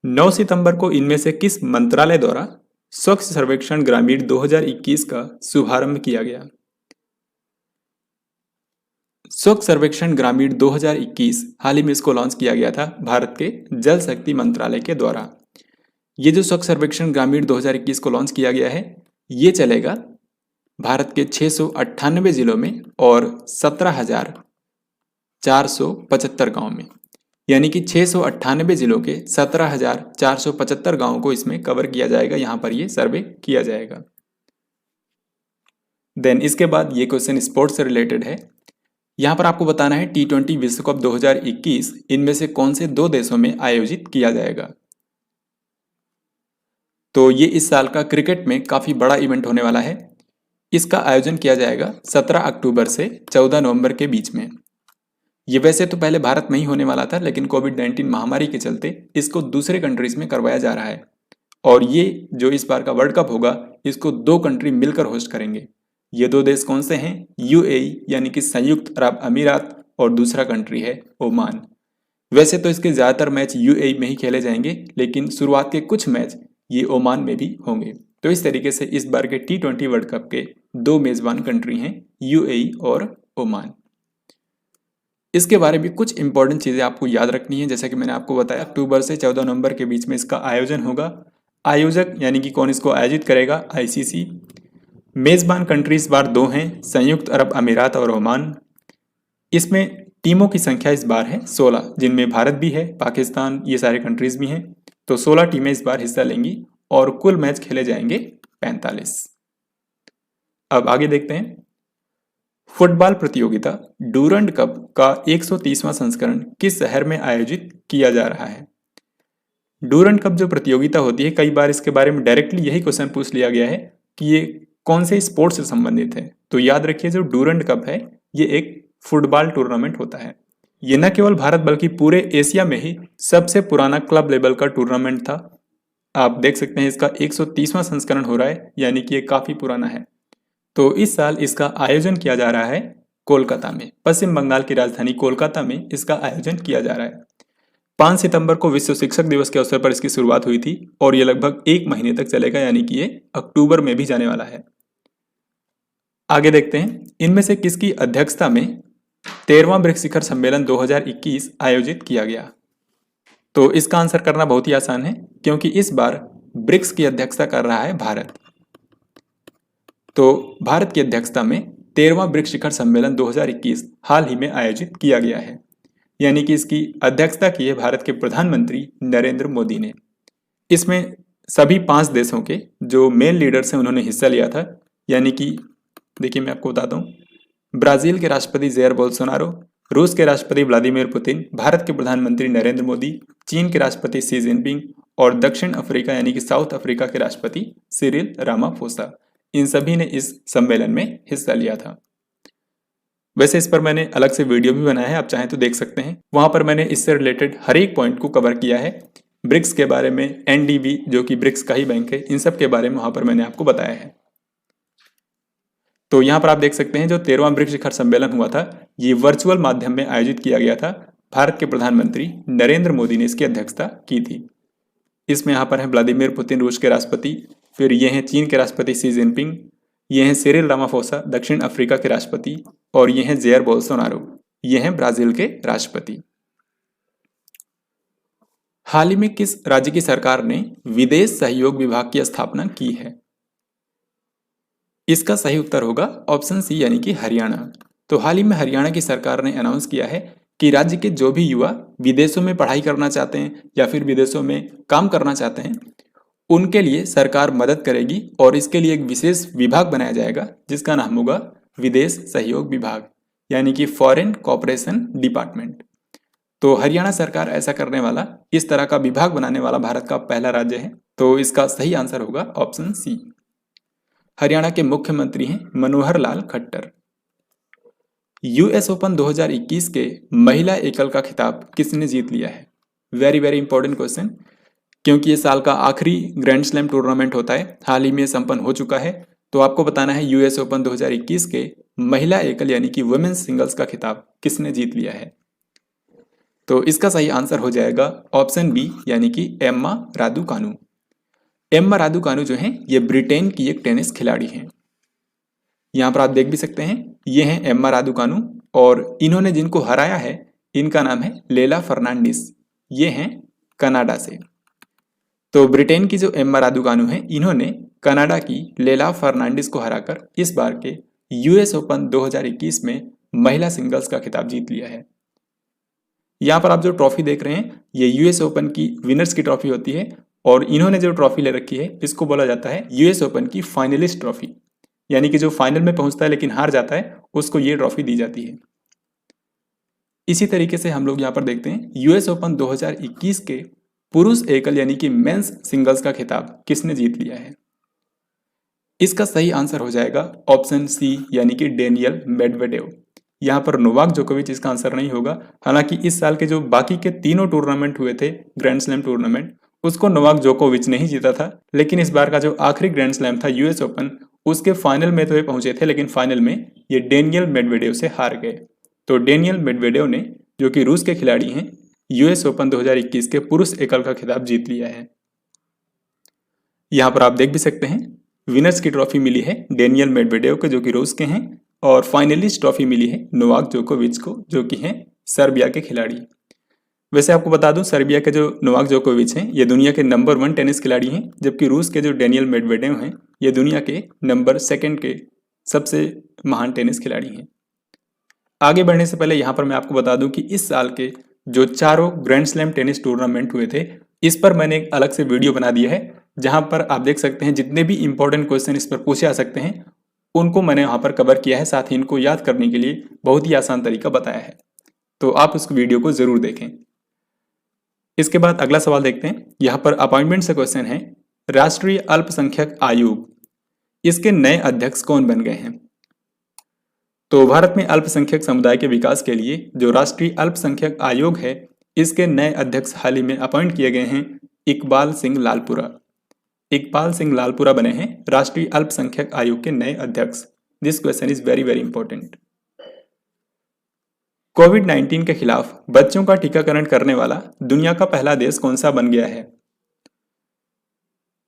[SPEAKER 1] 9 सितंबर को इनमें से किस मंत्रालय द्वारा स्वच्छ सर्वेक्षण ग्रामीण 2021 का शुभारंभ किया गया। स्वच्छ सर्वेक्षण ग्रामीण 2021 हाल ही में इसको लॉन्च किया गया था भारत के जल शक्ति मंत्रालय के द्वारा। ये जो स्वच्छ सर्वेक्षण ग्रामीण 2021 को लॉन्च किया गया है ये चलेगा भारत के 698 जिलों में और 17,475 गांव में, यानी कि 698 जिलों के 17,475 गांवों को इसमें कवर किया जाएगा। यहां पर ये सर्वे किया जाएगा। देन इसके बाद ये क्वेश्चन स्पोर्ट्स से रिलेटेड है। यहां पर आपको बताना है T20 विश्व कप 2021 इनमें से कौन से 2 देशों में आयोजित किया जाएगा। तो ये इस साल का क्रिकेट में काफ़ी बड़ा इवेंट होने वाला है। इसका आयोजन किया जाएगा 17 अक्टूबर से 14 नवंबर के बीच में। ये वैसे तो पहले भारत में ही होने वाला था, लेकिन कोविड-19 महामारी के चलते इसको दूसरे कंट्रीज में करवाया जा रहा है। और ये जो इस बार का वर्ल्ड कप होगा इसको 2 कंट्री मिलकर होस्ट करेंगे। ये 2 देश कौन से हैं? यूएई यानी कि संयुक्त अरब अमीरात और दूसरा कंट्री है ओमान। वैसे तो इसके ज़्यादातर मैच यूएई में ही खेले जाएंगे, लेकिन शुरुआत के कुछ मैच ये ओमान में भी होंगे। तो इस तरीके से इस बार के T20 वर्ल्ड कप के 2 मेजबान कंट्री हैं यूएई और ओमान। इसके बारे में कुछ इंपॉर्टेंट चीज़ें आपको याद रखनी है। जैसा कि मैंने आपको बताया अक्टूबर से 14 नवंबर के बीच में इसका आयोजन होगा। आयोजक यानी कि कौन इसको आयोजित करेगा? आईसीसी। मेजबान कंट्री इस बार 2 हैं, संयुक्त अरब अमीरात और ओमान। इसमें टीमों की संख्या इस बार है 16, जिनमें भारत भी है, पाकिस्तान, ये सारे कंट्रीज भी हैं। तो 16 टीमें इस बार हिस्सा लेंगी और कुल मैच खेले जाएंगे 45। अब आगे देखते हैं। फुटबॉल प्रतियोगिता डूरंड कप का 130वां संस्करण किस शहर में आयोजित किया जा रहा है? डूरंड कप जो प्रतियोगिता होती है, कई बार इसके बारे में डायरेक्टली यही क्वेश्चन पूछ लिया गया है कि ये कौन से स्पोर्ट्स से संबंधित है। तो याद रखिए, जो डूरंड कप है ये एक फुटबॉल टूर्नामेंट होता है। ये न केवल भारत बल्कि पूरे एशिया में ही सबसे पुराना क्लब लेवल का टूर्नामेंट था। आप देख सकते हैं इसका 130वां संस्करण हो रहा है, यानी कि ये काफी पुराना है। तो इस साल इसका आयोजन किया जा रहा है कोलकाता में, पश्चिम बंगाल की राजधानी कोलकाता में इसका आयोजन किया जा रहा है। 5 सितंबर को विश्व शिक्षक दिवस के अवसर पर इसकी शुरुआत हुई थी और ये लगभग 1 महीने तक चलेगा, यानी कि ये अक्टूबर में भी जाने वाला है। आगे देखते हैं, इनमें से किसकी अध्यक्षता में 13वां ब्रिक्स शिखर सम्मेलन 2021 आयोजित किया गया? तो इसका आंसर करना बहुत ही आसान है, क्योंकि इस बार ब्रिक्स की अध्यक्षता कर रहा है भारत। तो भारत की अध्यक्षता में 13वां ब्रिक्स शिखर सम्मेलन 2021 हाल ही में आयोजित किया गया है, यानी कि इसकी अध्यक्षता की है भारत के प्रधानमंत्री नरेंद्र मोदी ने। इसमें सभी 5 देशों के जो मेन लीडर्स हैं उन्होंने हिस्सा लिया था, यानी कि देखिए मैं आपको बताता हूँ, ब्राजील के राष्ट्रपति जेयर बोल्सोनारो, रूस के राष्ट्रपति व्लादिमीर पुतिन, भारत के प्रधानमंत्री नरेंद्र मोदी, चीन के राष्ट्रपति शी जिनपिंग और दक्षिण अफ्रीका यानी कि साउथ अफ्रीका के राष्ट्रपति सिरिल रामाफोसा, इन सभी ने इस सम्मेलन में हिस्सा लिया था। वैसे इस पर मैंने अलग से वीडियो भी बनाया है, आप चाहें तो देख सकते हैं। वहां पर मैंने इससे रिलेटेड हर एक पॉइंट को कवर किया है, ब्रिक्स के बारे में, एनडीबी जो कि ब्रिक्स का ही बैंक है, इन सब के बारे में वहां पर मैंने आपको बताया है। तो यहाँ पर आप देख सकते हैं जो 13वां ब्रिक्स शिखर सम्मेलन हुआ था ये वर्चुअल माध्यम में आयोजित किया गया था। भारत के प्रधानमंत्री नरेंद्र मोदी ने इसकी अध्यक्षता की थी। इसमें यहाँ पर है व्लादिमीर पुतिन रूस के राष्ट्रपति, फिर ये हैं चीन के राष्ट्रपति शी जिनपिंग, ये हैं सिरिल रामाफोसा दक्षिण अफ्रीका के राष्ट्रपति, और ये हैं जेयर बोल्सोनारो, ये हैं ब्राजील के राष्ट्रपति। हाल ही में किस राज्य की सरकार ने विदेश सहयोग विभाग की स्थापना की है? इसका सही उत्तर होगा ऑप्शन सी, यानी कि हरियाणा। तो हाल ही में हरियाणा की सरकार ने अनाउंस किया है कि राज्य के जो भी युवा विदेशों में पढ़ाई करना चाहते हैं या फिर विदेशों में काम करना चाहते हैं, उनके लिए सरकार मदद करेगी और इसके लिए एक विशेष विभाग बनाया जाएगा जिसका नाम होगा विदेश सहयोग विभाग, यानी कि फॉरेन कोऑपरेशन डिपार्टमेंट। तो हरियाणा सरकार ऐसा करने वाला, इस तरह का विभाग बनाने वाला भारत का पहला राज्य है। तो इसका सही आंसर होगा ऑप्शन सी। हरियाणा के मुख्यमंत्री हैं मनोहर लाल खट्टर। यूएस ओपन 2021 के महिला एकल का खिताब किसने जीत लिया है? वेरी वेरी इंपॉर्टेंट क्वेश्चन, क्योंकि ये साल का आखिरी ग्रैंड स्लैम टूर्नामेंट होता है, हाल ही में संपन्न हो चुका है। तो आपको बताना है यूएस ओपन 2021 के महिला एकल यानी कि वुमेन्स सिंगल्स का खिताब किसने जीत लिया है? तो इसका सही आंसर हो जाएगा ऑप्शन बी, यानी कि एम्मा रादुकानु। एम्मा रादुकानु जो हैं ये ब्रिटेन की एक टेनिस खिलाड़ी हैं। यहाँ पर आप देख भी सकते हैं, ये हैं एम्मा रादुकानु, और इन्होंने जिनको हराया है इनका नाम है लेला फर्नांडिस, ये हैं कनाडा से। तो ब्रिटेन की जो एम्मा रादुकानु है, इन्होंने कनाडा की लेला फर्नांडिस को हराकर इस बार के यूएस ओपन 2021 में महिला सिंगल्स का खिताब जीत लिया है। यहाँ पर आप जो ट्रॉफी देख रहे हैं ये यूएस ओपन की विनर्स की ट्रॉफी होती है, और इन्होंने जो ट्रॉफी ले रखी है इसको बोला जाता है यूएस ओपन की फाइनलिस्ट ट्रॉफी, यानी कि जो फाइनल में पहुंचता है लेकिन हार जाता है उसको ये ट्रॉफी दी जाती है। इसी तरीके से हम लोग यहाँ पर देखते हैं यूएस ओपन 2021 के पुरुष एकल यानी कि मेंस सिंगल्स का खिताब किसने जीत लिया है? इसका सही आंसर हो जाएगा ऑप्शन सी, यानी कि डेनियल मेडवेडेव। यहाँ पर नोवाक जोकोविच इसका आंसर नहीं होगा। हालांकि इस साल के जो बाकी के तीनों टूर्नामेंट हुए थे ग्रैंड स्लैम टूर्नामेंट, उसको नोवाक जोकोविच ने ही जीता था, लेकिन इस बार का जो आखिरी ग्रैंड स्लैम था यूएस ओपन, उसके फाइनल में तो ये पहुंचे थे, लेकिन फाइनल में ये डेनियल मेडवेडेव से हार गए। तो डेनियल मेडवेडेव ने, जो कि रूस के खिलाड़ी हैं, यूएस ओपन 2021 के पुरुष एकल का खिताब जीत लिया है। यहाँ पर आप देख भी सकते हैं विनर्स की ट्रॉफी मिली है डेनियल मेडवेडेव को, जो कि रूस के हैं, और फाइनलिस्ट ट्रॉफी मिली है नोवाक जोकोविच को, जो कि हैं सर्बिया के खिलाड़ी। वैसे आपको बता दूं सर्बिया के जो नोवाक जोकोविच हैं ये दुनिया के नंबर 1 टेनिस खिलाड़ी हैं, जबकि रूस के जो डेनियल मेडवेडेव हैं ये दुनिया के नंबर 2 के सबसे महान टेनिस खिलाड़ी हैं। आगे बढ़ने से पहले यहाँ पर मैं आपको बता दूं कि इस साल के जो चारों ग्रैंड स्लैम टेनिस टूर्नामेंट हुए थे, इस पर मैंने एक अलग से वीडियो बना दिया है, जहां पर आप देख सकते हैं जितने भी इंपॉर्टेंट क्वेश्चन इस पर पूछे आ सकते हैं उनको मैंने वहां पर कवर किया है। साथ ही इनको याद करने के लिए बहुत ही आसान तरीका बताया है, तो आप उस वीडियो को जरूर देखें। इसके बाद अगला सवाल देखते हैं। यहाँ पर अपॉइंटमेंट से क्वेश्चन है, राष्ट्रीय अल्पसंख्यक आयोग, इसके नए अध्यक्ष कौन बन गए हैं? तो भारत में अल्पसंख्यक समुदाय के विकास के लिए जो राष्ट्रीय अल्पसंख्यक आयोग है, इसके नए अध्यक्ष हाल ही में अपॉइंट किए गए हैं इकबाल सिंह लालपुरा। इकबाल सिंह लालपुरा बने हैं राष्ट्रीय अल्पसंख्यक आयोग के नए अध्यक्ष। This question is very very important. कोविड-19 के खिलाफ बच्चों का टीकाकरण करने वाला दुनिया का पहला देश कौन सा बन गया है?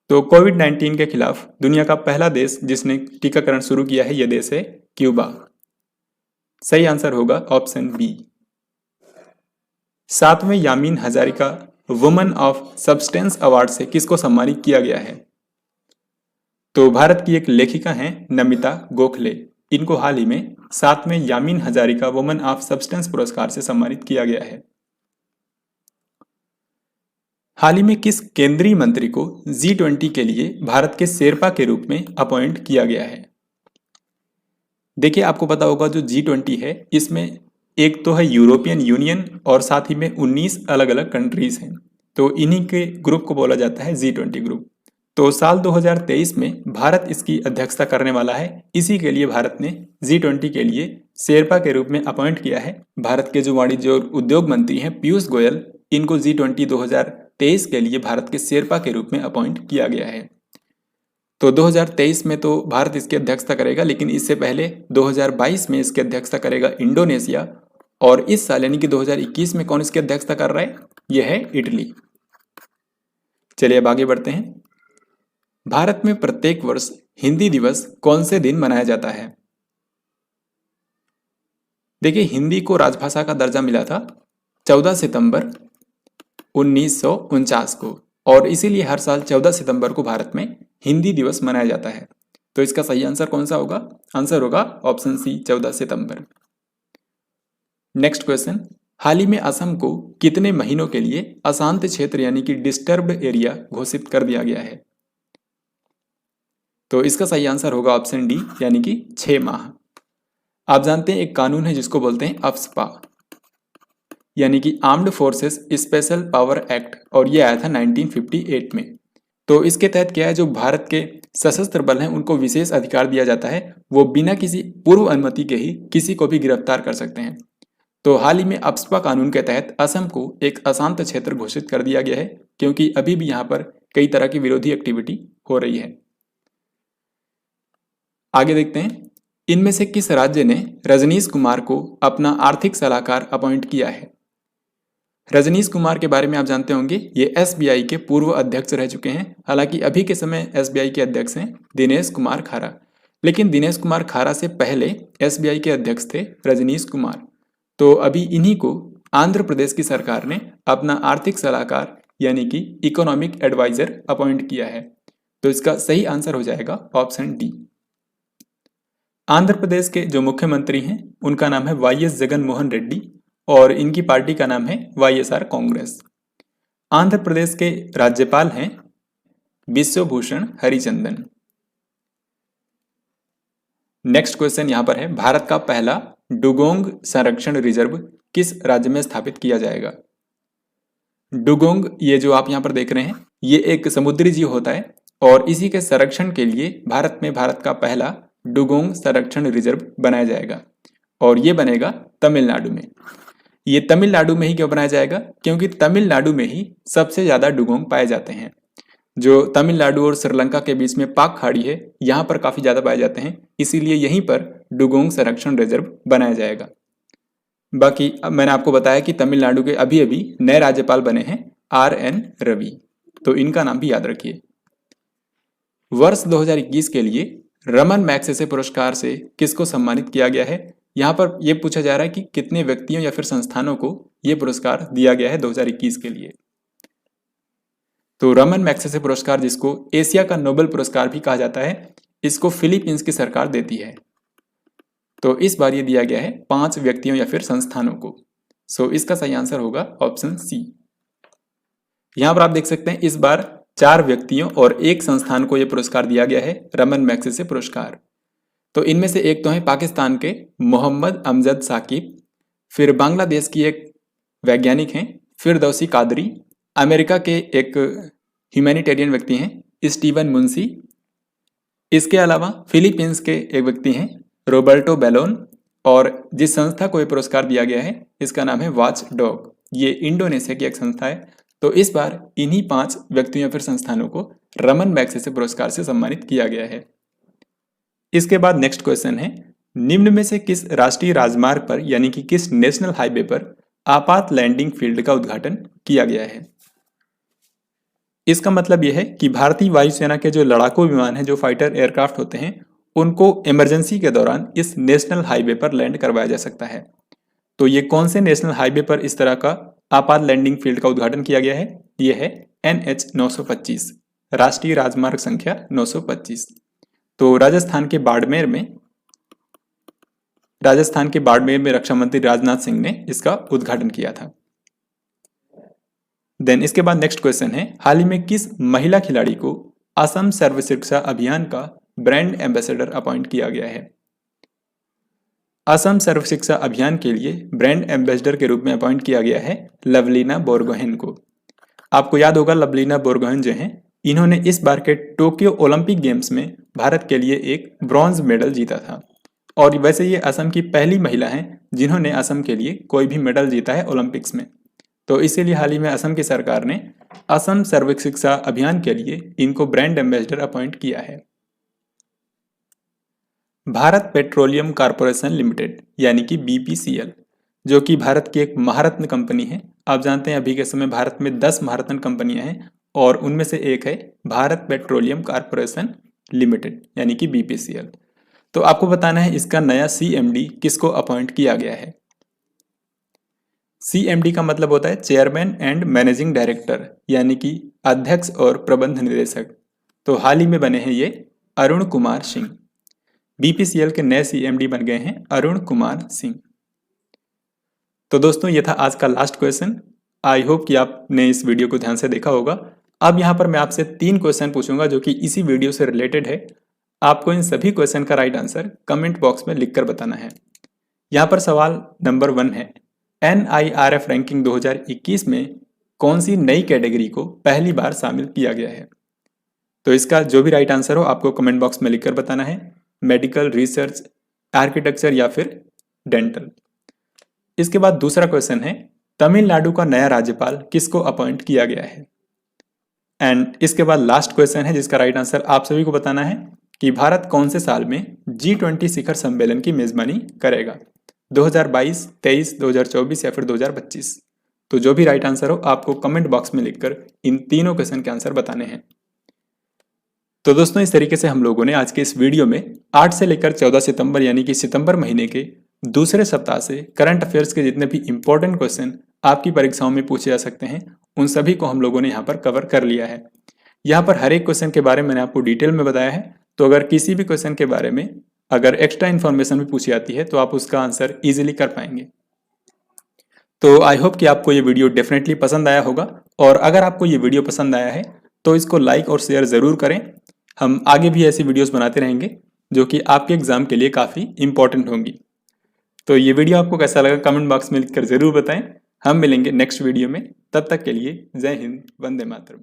[SPEAKER 1] तो कोविड-19 के खिलाफ दुनिया का पहला देश जिसने टीकाकरण शुरू किया है, यह देश है क्यूबा। सही आंसर होगा ऑप्शन बी। 7वें Yamin Hazarika woman of substance award से किसको सम्मानित किया गया है? तो भारत की एक लेखिका हैं नमिता गोखले, इनको हाल ही में 7वें Yamin Hazarika woman of substance पुरस्कार से सम्मानित किया गया है। हाल ही में किस केंद्रीय मंत्री को G20 के लिए भारत के शेरपा के रूप में अपॉइंट किया गया है? देखिए, आपको पता होगा जो G20 है, इसमें एक तो है यूरोपियन यूनियन और साथ ही में 19 अलग अलग कंट्रीज हैं, तो इन्हीं के ग्रुप को बोला जाता है G20 ग्रुप। तो साल 2023 में भारत इसकी अध्यक्षता करने वाला है। इसी के लिए भारत ने G20 के लिए शेरपा के रूप में अपॉइंट किया है भारत के जो वाणिज्य और उद्योग मंत्री हैं पीयूष गोयल, इनको G20 2023 के लिए भारत के शेरपा के रूप में अपॉइंट किया गया है। तो 2023 में तो भारत इसकी अध्यक्षता करेगा, लेकिन इससे पहले 2022 में इसकी अध्यक्षता करेगा इंडोनेशिया, और इस साल यानी कि 2021 में कौन इसकी अध्यक्षता कर रहा है? यह है इटली। चलिए अब आगे बढ़ते हैं। भारत में प्रत्येक वर्ष हिंदी दिवस कौन से दिन मनाया जाता है? देखिए, हिंदी को राजभाषा का दर्जा मिला था 14 सितंबर 1949 को, और इसीलिए हर साल 14 सितंबर को भारत में हिंदी दिवस मनाया जाता है। तो इसका सही आंसर कौन सा होगा? आंसर होगा ऑप्शन सी, 14 सितंबर। नेक्स्ट क्वेश्चन, हाल ही में असम को कितने महीनों के लिए अशांत क्षेत्र यानी कि डिस्टर्ब्ड एरिया घोषित कर दिया गया है? तो इसका सही आंसर होगा ऑप्शन डी, यानी कि 6 माह। आप जानते हैं एक कानून है जिसको बोलते हैं अफ्स्पा, यानी कि armed forces special power act, और ये आया था 1958 में। तो इसके तहत क्या है, जो भारत के सशस्त्र बल हैं उनको विशेष अधिकार दिया जाता है, वो बिना किसी पूर्व अनुमति के ही किसी को भी गिरफ्तार कर सकते हैं। तो हाल ही में अफ्स्पा कानून के तहत असम को एक अशांत क्षेत्र घोषित कर दिया गया है, क्योंकि अभी भी यहाँ पर कई तरह की विरोधी एक्टिविटी हो रही है। आगे देखते हैं, इनमें से किस राज्य ने रजनीश कुमार को अपना आर्थिक सलाहकार अपॉइंट किया है? रजनीश कुमार के बारे में आप जानते होंगे, ये SBI के पूर्व अध्यक्ष रह चुके हैं। हालांकि अभी के समय SBI के अध्यक्ष हैं दिनेश कुमार खारा, लेकिन दिनेश कुमार खारा से पहले SBI के अध्यक्ष थे रजनीश कुमार। तो अभी इन्हीं को आंध्र प्रदेश की सरकार ने अपना आर्थिक सलाहकार यानी कि इकोनॉमिक एडवाइजर अपॉइंट किया है। तो इसका सही आंसर हो जाएगा ऑप्शन डी। आंध्र प्रदेश के जो मुख्यमंत्री हैं उनका नाम है YS जगन मोहन रेड्डी, और इनकी पार्टी का नाम है YSR कांग्रेस। आंध्र प्रदेश के राज्यपाल हैं विश्वभूषण हरिचंदन। नेक्स्ट क्वेश्चन यहां पर है, भारत का पहला डुगोंग संरक्षण रिजर्व किस राज्य में स्थापित किया जाएगा? डुगोंग, ये जो आप यहां पर देख रहे हैं, ये एक समुद्री जीव होता है, और इसी के संरक्षण के लिए भारत का पहला डुगोंग संरक्षण रिजर्व बनाया जाएगा, और ये बनेगा तमिलनाडु में। ये तमिलनाडु में ही क्यों बनाया जाएगा? क्योंकि तमिलनाडु में ही सबसे ज्यादा डुगोंग पाए जाते हैं। जो तमिलनाडु और श्रीलंका के बीच में पाक खाड़ी है, यहाँ पर काफी ज्यादा पाए जाते हैं, इसीलिए यहीं पर डुगोंग संरक्षण रिजर्व बनाया जाएगा। बाकी अब मैंने आपको बताया कि तमिलनाडु के अभी अभी नए राज्यपाल बने हैं RN रवि, तो इनका नाम भी याद रखिए। वर्ष 2021 के लिए रमन मैग्सेसे पुरस्कार से किसको सम्मानित किया गया है? यहाँ पर यह पूछा जा रहा है कि कितने व्यक्तियों या फिर संस्थानों को यह पुरस्कार दिया गया है 2021 के लिए। तो रमन मैग्सेसे पुरस्कार, जिसको एशिया का नोबेल पुरस्कार भी कहा जाता है, इसको फिलीपींस की सरकार देती है। तो इस बार ये दिया गया है 5 व्यक्तियों या फिर संस्थानों को। सो इसका सही आंसर होगा ऑप्शन सी। यहां पर आप देख सकते हैं इस बार 4 व्यक्तियों और 1 संस्थान को यह पुरस्कार दिया गया है, रमन मैग्सेसे पुरस्कार। तो इनमें से एक तो है पाकिस्तान के मोहम्मद अमजद साकिब, फिर बांग्लादेश की एक वैज्ञानिक हैं फिरदौसी कादरी, अमेरिका के एक ह्यूमैनिटेरियन व्यक्ति हैं स्टीवन मुंशी, इसके अलावा फिलीपींस के एक व्यक्ति हैं रोबर्टो बेलोन, और जिस संस्था को ये पुरस्कार दिया गया है इसका नाम है वॉच डॉग। ये इंडोनेशिया की एक संस्था है। तो इस बार इन्हीं 5 व्यक्तियों या फिर संस्थानों को रमन मैग्सेसे पुरस्कार से सम्मानित किया गया है। इसके बाद नेक्स्ट क्वेश्चन है, निम्न में से किस राष्ट्रीय राजमार्ग पर यानी कि किस नेशनल हाईवे पर आपात लैंडिंग फील्ड का उद्घाटन किया गया है? इसका मतलब यह है कि भारतीय वायुसेना के जो लड़ाकू विमान हैं, जो फाइटर एयरक्राफ्ट होते हैं, उनको इमरजेंसी के दौरान इस नेशनल हाईवे पर लैंड करवाया जा सकता है। तो ये कौन से नेशनल हाईवे पर इस तरह का आपात लैंडिंग फील्ड का उद्घाटन किया गया है? ये है NH 925, राष्ट्रीय राजमार्ग संख्या 925। तो राजस्थान के बाड़मेर में रक्षा मंत्री राजनाथ सिंह ने इसका उद्घाटन किया था। देन इसके बाद नेक्स्ट क्वेश्चन है, हाल ही में किस महिला खिलाड़ी को असम सर्व शिक्षा अभियान का ब्रांड एम्बेसडर अपॉइंट किया गया है? असम सर्व शिक्षा अभियान के लिए ब्रांड एम्बेसडर के रूप में अपॉइंट किया गया है लवलीना बोरगोहेन को। आपको याद होगा लवलीना बोरगोहेन जो हैं, इन्होंने इस बार के टोक्यो ओलंपिक गेम्स में भारत के लिए एक ब्रॉन्ज मेडल जीता था, और वैसे ये असम की पहली महिला हैं जिन्होंने असम के लिए कोई भी मेडल जीता है ओलंपिक्स में। तो इसीलिए हाल ही में असम की सरकार ने असम सर्व शिक्षा अभियान के लिए इनको ब्रांड एम्बेसडर अपॉइंट किया है। भारत पेट्रोलियम कॉर्पोरेशन लिमिटेड यानी कि BPCL, जो कि भारत की एक महारत्न कंपनी है। आप जानते हैं अभी के समय भारत में 10 महारत्न कंपनियां हैं और उनमें से एक है भारत पेट्रोलियम कॉर्पोरेशन लिमिटेड यानी कि BPCL। तो आपको बताना है इसका नया CMD किसको अपॉइंट किया गया है। CMD का मतलब होता है चेयरमैन एंड मैनेजिंग डायरेक्टर यानी कि अध्यक्ष और प्रबंध निदेशक। तो हाल ही में बने हैं ये अरुण कुमार सिंह। BPCL के नए CMD बन गए हैं अरुण कुमार सिंह। तो दोस्तों ये था आज का लास्ट क्वेश्चन। आई होप कि आपने इस वीडियो को ध्यान से देखा होगा। अब यहाँ पर मैं आपसे 3 क्वेश्चन पूछूंगा जो कि इसी वीडियो से रिलेटेड है। आपको इन सभी क्वेश्चन का राइट आंसर कमेंट बॉक्स में लिखकर बताना है। यहाँ पर सवाल नंबर 1 है, NIRF रैंकिंग 2021 में कौन सी नई कैटेगरी को पहली बार शामिल किया गया है? तो इसका जो भी राइट आंसर हो आपको कमेंट बॉक्स में लिखकर बताना है। मेडिकल, रिसर्च, आर्किटेक्चर या फिर डेंटल। इसके बाद दूसरा क्वेश्चन है, तमिलनाडु का नया राज्यपाल किसको अपॉइंट किया गया है? एंड इसके बाद लास्ट क्वेश्चन है जिसका राइट आंसर आप सभी को बताना है कि भारत कौन से साल में G20 शिखर सम्मेलन की मेजबानी करेगा? 2022, 23, 2024 या फिर 2025? तो जो भी राइट आंसर हो आपको कमेंट बॉक्स में लिखकर इन तीनों क्वेश्चन के आंसर बताने हैं। तो दोस्तों इस तरीके से हम लोगों ने आज के इस वीडियो में 8 से लेकर 14 सितंबर यानी कि सितंबर महीने के दूसरे सप्ताह से करंट अफेयर्स के जितने भी इंपॉर्टेंट क्वेश्चन आपकी परीक्षाओं में पूछे जा सकते हैं उन सभी को हम लोगों ने यहाँ पर कवर कर लिया है। यहाँ पर हर एक क्वेश्चन के बारे में मैंने आपको डिटेल में बताया है। तो अगर किसी भी क्वेश्चन के बारे में अगर एक्स्ट्रा इन्फॉर्मेशन भी पूछी जाती है तो आप उसका आंसर इजीली कर पाएंगे। तो आई होप कि आपको ये वीडियो डेफिनेटली पसंद आया होगा, और अगर आपको ये वीडियो पसंद आया है तो इसको लाइक और शेयर ज़रूर करें। हम आगे भी ऐसी वीडियोस बनाते रहेंगे जो कि आपके एग्जाम के लिए काफ़ी इंपॉर्टेंट होंगी। तो ये वीडियो आपको कैसा लगा कमेंट बॉक्स में लिखकर ज़रूर बताएं। हम मिलेंगे नेक्स्ट वीडियो में, तब तक के लिए जय हिंद, वंदे मातरम।